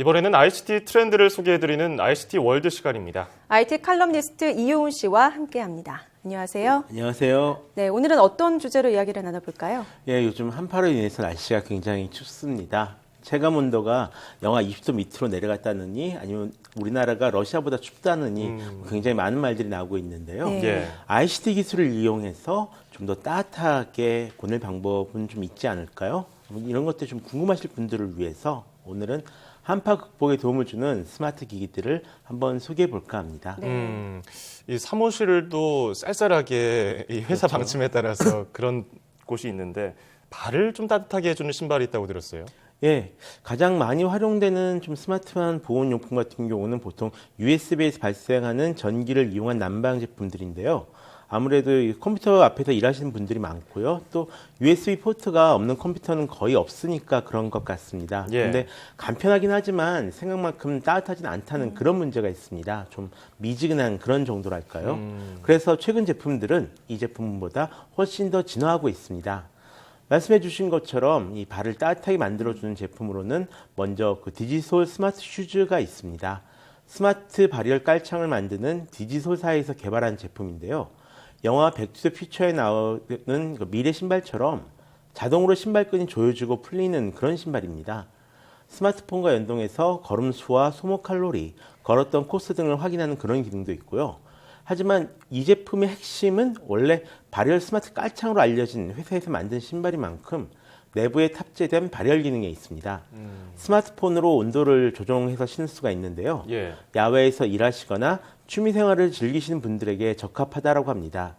이번에는 ICT 트렌드를 소개해드리는 ICT 월드 시간입니다. IT 칼럼니스트 이효은 씨와 함께합니다. 안녕하세요. 안녕하세요. 네, 오늘은 어떤 주제로 이야기를 나눠볼까요? 예, 요즘 한파로 인해서 날씨가 굉장히 춥습니다. 체감 온도가 영하 20도 밑으로 내려갔다느니 아니면 우리나라가 러시아보다 춥다느니 굉장히 많은 말들이 나오고 있는데요. 네. 예. ICT 기술을 이용해서 좀 더 따뜻하게 보낼 방법은 좀 있지 않을까요? 이런 것들 좀 궁금하실 분들을 위해서 오늘은 한파 극복에 도움을 주는 스마트 기기들을 한번 소개해 볼까 합니다. 네. 이 사무실도 쌀쌀하게 이 회사 그렇죠. 방침에 따라서 그런 곳이 있는데 발을 좀 따뜻하게 해주는 신발이 있다고 들었어요. 예, 가장 많이 활용되는 좀 스마트한 보온용품 같은 경우는 보통 USB에서 발생하는 전기를 이용한 난방 제품들인데요. 아무래도 이 컴퓨터 앞에서 일하시는 분들이 많고요. 또 USB 포트가 없는 컴퓨터는 거의 없으니까 그런 것 같습니다. 예. 근데 간편하긴 하지만 생각만큼 따뜻하진 않다는 그런 문제가 있습니다. 좀 미지근한 그런 정도랄까요. 그래서 최근 제품들은 이 제품보다 훨씬 더 진화하고 있습니다. 말씀해 주신 것처럼 이 발을 따뜻하게 만들어주는 제품으로는 먼저 그 디지솔 스마트 슈즈가 있습니다. 스마트 발열 깔창을 만드는 디지솔사에서 개발한 제품인데요. 영화 백투더 퓨처에 나오는 그 미래 신발처럼 자동으로 신발끈이 조여지고 풀리는 그런 신발입니다. 스마트폰과 연동해서 걸음 수와 소모 칼로리, 걸었던 코스 등을 확인하는 그런 기능도 있고요. 하지만 이 제품의 핵심은 원래 발열 스마트 깔창으로 알려진 회사에서 만든 신발인 만큼 내부에 탑재된 발열 기능에 있습니다. 스마트폰으로 온도를 조정해서 신을 수가 있는데요. 예. 야외에서 일하시거나 취미생활을 즐기시는 분들에게 적합하다고 합니다.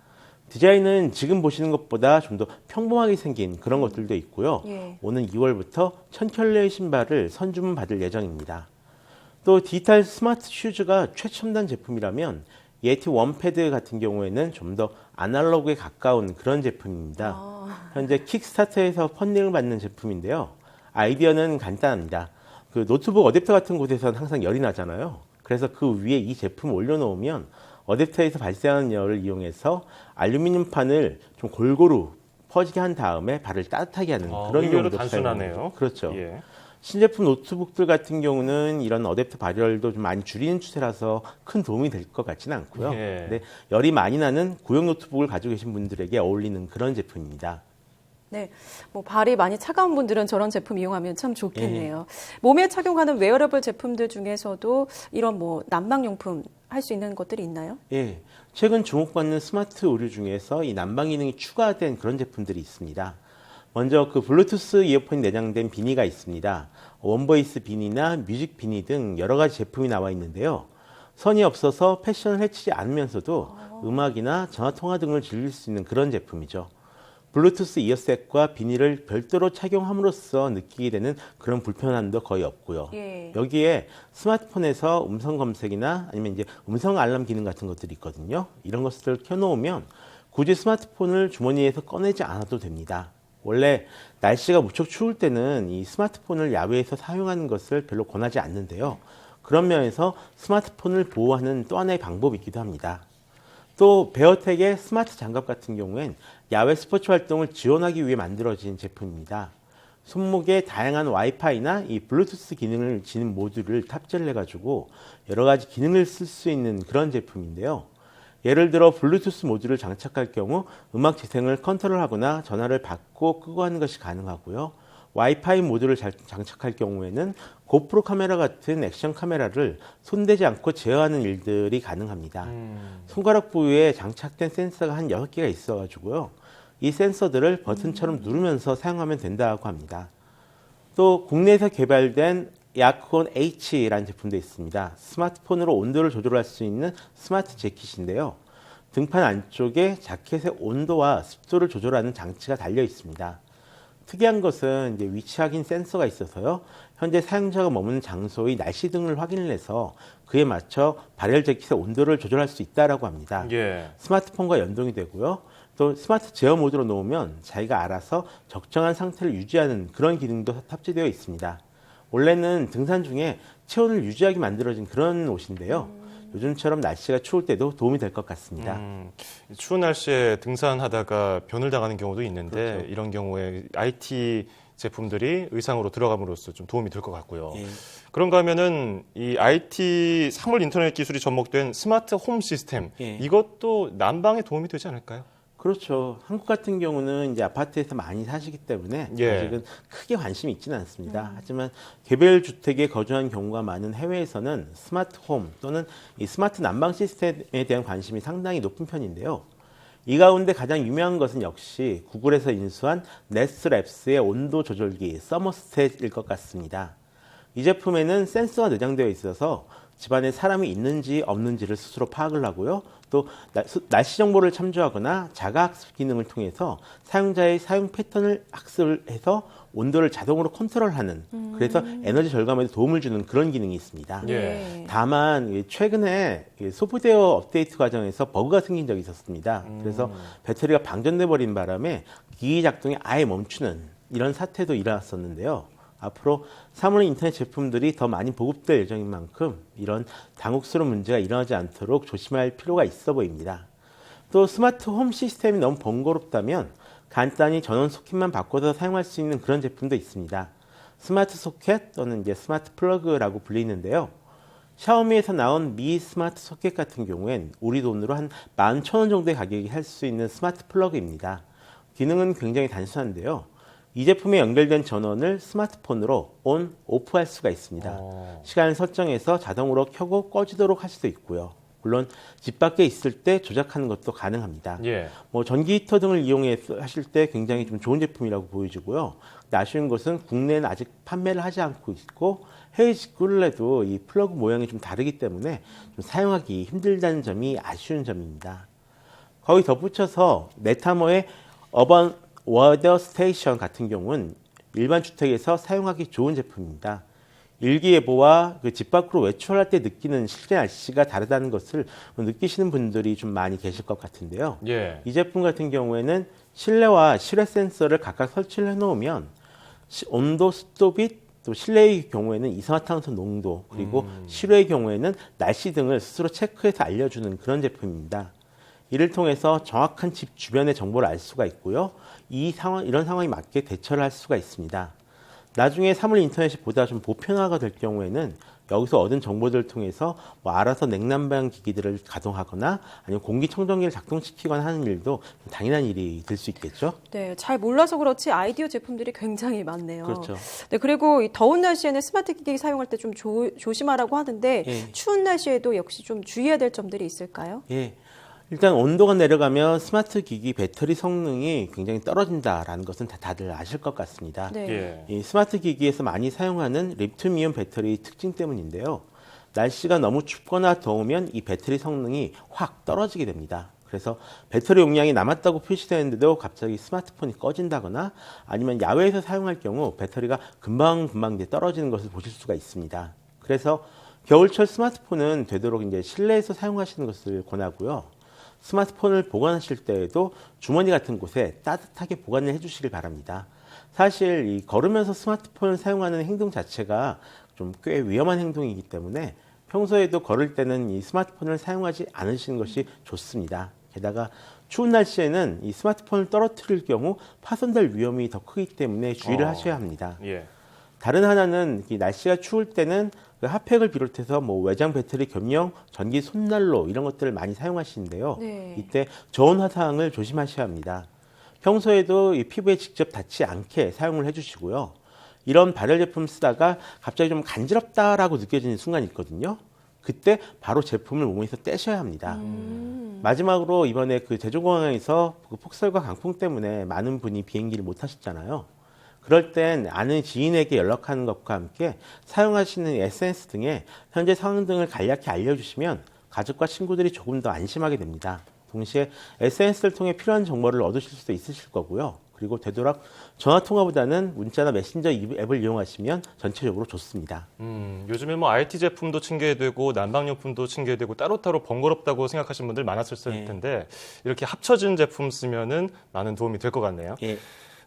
디자인은 지금 보시는 것보다 좀 더 평범하게 생긴 그런 것들도 있고요. 예. 오는 2월부터 1000켤레의 신발을 선주문 받을 예정입니다. 또 디지털 스마트 슈즈가 최첨단 제품이라면 예티 원패드 같은 경우에는 좀 더 아날로그에 가까운 그런 제품입니다. 현재 킥스타터에서 펀딩을 받는 제품인데요. 아이디어는 간단합니다. 그 노트북 어댑터 같은 곳에서는 항상 열이 나잖아요. 그래서 그 위에 이 제품을 올려놓으면 어댑터에서 발생하는 열을 이용해서 알루미늄판을 좀 골고루 퍼지게 한 다음에 발을 따뜻하게 하는 그런 의외로 용도로 단순하네요. 사용합니다. 그렇죠. 예. 신제품 노트북들 같은 경우는 이런 어댑터 발열도 좀 많이 줄이는 추세라서 큰 도움이 될 것 같지는 않고요. 예. 근데 열이 많이 나는 구형 노트북을 가지고 계신 분들에게 어울리는 그런 제품입니다. 네, 뭐 발이 많이 차가운 분들은 저런 제품 이용하면 참 좋겠네요. 몸에 착용하는 웨어러블 제품들 중에서도 이런 뭐 난방용품 할 수 있는 것들이 있나요? 예, 최근 주목받는 스마트 의류 중에서 이 난방 기능이 추가된 그런 제품들이 있습니다. 먼저 그 블루투스 이어폰이 내장된 비니가 있습니다. 원보이스 비니나 뮤직 비니 등 여러 가지 제품이 나와 있는데요. 선이 없어서 패션을 해치지 않으면서도 음악이나 전화통화 등을 즐길 수 있는 그런 제품이죠. 블루투스 이어셋과 비니를 별도로 착용함으로써 느끼게 되는 그런 불편함도 거의 없고요. 예. 여기에 스마트폰에서 음성 검색이나 아니면 이제 음성 알람 기능 같은 것들이 있거든요. 이런 것들을 켜놓으면 굳이 스마트폰을 주머니에서 꺼내지 않아도 됩니다. 원래 날씨가 무척 추울 때는 이 스마트폰을 야외에서 사용하는 것을 별로 권하지 않는데요. 그런 면에서 스마트폰을 보호하는 또 하나의 방법이기도 합니다. 또 베어텍의 스마트 장갑 같은 경우엔 야외 스포츠 활동을 지원하기 위해 만들어진 제품입니다. 손목에 다양한 와이파이나 이 블루투스 기능을 지닌 모듈을 탑재를 해가지고 여러 가지 기능을 쓸 수 있는 그런 제품인데요. 예를 들어 블루투스 모듈을 장착할 경우 음악 재생을 컨트롤하거나 전화를 받고 끄고 하는 것이 가능하고요. 와이파이 모듈을 장착할 경우에는 고프로 카메라 같은 액션 카메라를 손대지 않고 제어하는 일들이 가능합니다. 손가락 부위에 장착된 센서가 한 6개가 있어가지고요. 이 센서들을 버튼처럼 누르면서 사용하면 된다고 합니다. 또 국내에서 개발된 야크온 H라는 제품도 있습니다. 스마트폰으로 온도를 조절할 수 있는 스마트 재킷인데요. 등판 안쪽에 자켓의 온도와 습도를 조절하는 장치가 달려 있습니다. 특이한 것은 이제 위치 확인 센서가 있어서요. 현재 사용자가 머무는 장소의 날씨 등을 확인을 해서 그에 맞춰 발열 재킷의 온도를 조절할 수 있다고 합니다. 예. 스마트폰과 연동이 되고요. 또 스마트 제어 모드로 놓으면 자기가 알아서 적정한 상태를 유지하는 그런 기능도 탑재되어 있습니다. 원래는 등산 중에 체온을 유지하게 만들어진 그런 옷인데요. 요즘처럼 날씨가 추울 때도 도움이 될 것 같습니다. 추운 날씨에 등산하다가 변을 당하는 경우도 있는데 그렇죠. 이런 경우에 IT 제품들이 의상으로 들어감으로써 좀 도움이 될 것 같고요. 예. 그런가 하면은 이 IT 사물 인터넷 기술이 접목된 스마트 홈 시스템 예. 이것도 난방에 도움이 되지 않을까요? 그렇죠. 한국 같은 경우는 이제 아파트에서 많이 사시기 때문에 예. 아직은 크게 관심이 있지는 않습니다. 하지만 개별 주택에 거주한 경우가 많은 해외에서는 스마트 홈 또는 이 스마트 난방 시스템에 대한 관심이 상당히 높은 편인데요. 이 가운데 가장 유명한 것은 역시 구글에서 인수한 네스트랩스의 온도 조절기 서머스탯일 것 같습니다. 이 제품에는 센서가 내장되어 있어서 집안에 사람이 있는지 없는지를 스스로 파악을 하고요. 또 날씨 정보를 참조하거나 자가학습 기능을 통해서 사용자의 사용 패턴을 학습을 해서 온도를 자동으로 컨트롤하는 그래서 에너지 절감에도 도움을 주는 그런 기능이 있습니다. 예. 다만 최근에 소프트웨어 업데이트 과정에서 버그가 생긴 적이 있었습니다. 그래서 배터리가 방전돼 버린 바람에 기기 작동이 아예 멈추는 이런 사태도 일어났었는데요. 앞으로 사물 인터넷 제품들이 더 많이 보급될 예정인 만큼 이런 당혹스러운 문제가 일어나지 않도록 조심할 필요가 있어 보입니다. 또 스마트 홈 시스템이 너무 번거롭다면 간단히 전원 소켓만 바꿔서 사용할 수 있는 그런 제품도 있습니다. 스마트 소켓 또는 이제 스마트 플러그라고 불리는데요. 샤오미에서 나온 미 스마트 소켓 같은 경우엔 우리 돈으로 한 11,000원 정도의 가격이 할 수 있는 스마트 플러그입니다. 기능은 굉장히 단순한데요. 이 제품에 연결된 전원을 스마트폰으로 온, 오프 할 수가 있습니다. 시간을 설정해서 자동으로 켜고 꺼지도록 할 수도 있고요. 물론 집 밖에 있을 때 조작하는 것도 가능합니다. 예. 전기 히터 등을 이용해서 하실 때 굉장히 좀 좋은 제품이라고 보여지고요. 아쉬운 것은 국내에는 아직 판매를 하지 않고 있고 해외 직구를 해도 이 플러그 모양이 좀 다르기 때문에 좀 사용하기 힘들다는 점이 아쉬운 점입니다. 거의 덧붙여서 네타모의 어반 워더 스테이션 같은 경우는 일반 주택에서 사용하기 좋은 제품입니다. 일기예보와 집 밖으로 외출할 때 느끼는 실제 날씨가 다르다는 것을 느끼시는 분들이 좀 많이 계실 것 같은데요. 예. 이 제품 같은 경우에는 실내와 실외 센서를 각각 설치를 해놓으면 온도, 습도 및 또 실내의 경우에는 이산화탄소 농도 그리고 실외의 경우에는 날씨 등을 스스로 체크해서 알려주는 그런 제품입니다. 이를 통해서 정확한 집 주변의 정보를 알 수가 있고요. 이런 상황에 맞게 대처를 할 수가 있습니다. 나중에 사물 인터넷이 보다 좀 보편화가 될 경우에는 여기서 얻은 정보들을 통해서 알아서 냉난방 기기들을 가동하거나 아니면 공기청정기를 작동시키거나 하는 일도 당연한 일이 될 수 있겠죠. 네, 잘 몰라서 그렇지 아이디어 제품들이 굉장히 많네요. 그렇죠. 네, 그리고 이 더운 날씨에는 스마트 기기 사용할 때 좀 조심하라고 하는데 예. 추운 날씨에도 역시 좀 주의해야 될 점들이 있을까요? 예. 일단 온도가 내려가면 스마트 기기 배터리 성능이 굉장히 떨어진다라는 것은 다들 아실 것 같습니다. 네. 예. 이 스마트 기기에서 많이 사용하는 리튬이온 배터리 특징 때문인데요. 날씨가 너무 춥거나 더우면 이 배터리 성능이 확 떨어지게 됩니다. 그래서 배터리 용량이 남았다고 표시되는데도 갑자기 스마트폰이 꺼진다거나 아니면 야외에서 사용할 경우 배터리가 금방 이제 떨어지는 것을 보실 수가 있습니다. 그래서 겨울철 스마트폰은 되도록 이제 실내에서 사용하시는 것을 권하고요. 스마트폰을 보관하실 때에도 주머니 같은 곳에 따뜻하게 보관을 해주시길 바랍니다. 사실 이 걸으면서 스마트폰을 사용하는 행동 자체가 좀 꽤 위험한 행동이기 때문에 평소에도 걸을 때는 이 스마트폰을 사용하지 않으시는 것이 좋습니다. 게다가 추운 날씨에는 이 스마트폰을 떨어뜨릴 경우 파손될 위험이 더 크기 때문에 주의를 하셔야 합니다. 예. 다른 하나는 이 날씨가 추울 때는 그 핫팩을 비롯해서 외장 배터리 겸용 전기 손난로 이런 것들을 많이 사용하시는데요. 네. 이때 저온 화상을 조심하셔야 합니다. 평소에도 이 피부에 직접 닿지 않게 사용을 해주시고요. 이런 발열 제품 쓰다가 갑자기 좀 간지럽다라고 느껴지는 순간이 있거든요. 그때 바로 제품을 몸에서 떼셔야 합니다. 마지막으로 이번에 그 제주공항에서 그 폭설과 강풍 때문에 많은 분이 비행기를 못 타셨잖아요. 그럴 땐 아는 지인에게 연락하는 것과 함께 사용하시는 SNS 등의 현재 상황 등을 간략히 알려주시면 가족과 친구들이 조금 더 안심하게 됩니다. 동시에 SNS를 통해 필요한 정보를 얻으실 수도 있으실 거고요. 그리고 되도록 전화통화보다는 문자나 메신저 앱을 이용하시면 전체적으로 좋습니다. 요즘에 IT 제품도 챙겨야 되고 난방용품도 챙겨야 되고 따로따로 번거롭다고 생각하시는 분들 많았을 텐데 이렇게 합쳐진 제품 쓰면은 많은 도움이 될 것 같네요. 예.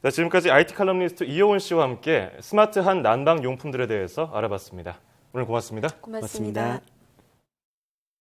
자, 지금까지 IT 칼럼니스트 이효은 씨와 함께 스마트한 난방 용품들에 대해서 알아봤습니다. 오늘 고맙습니다. 고맙습니다.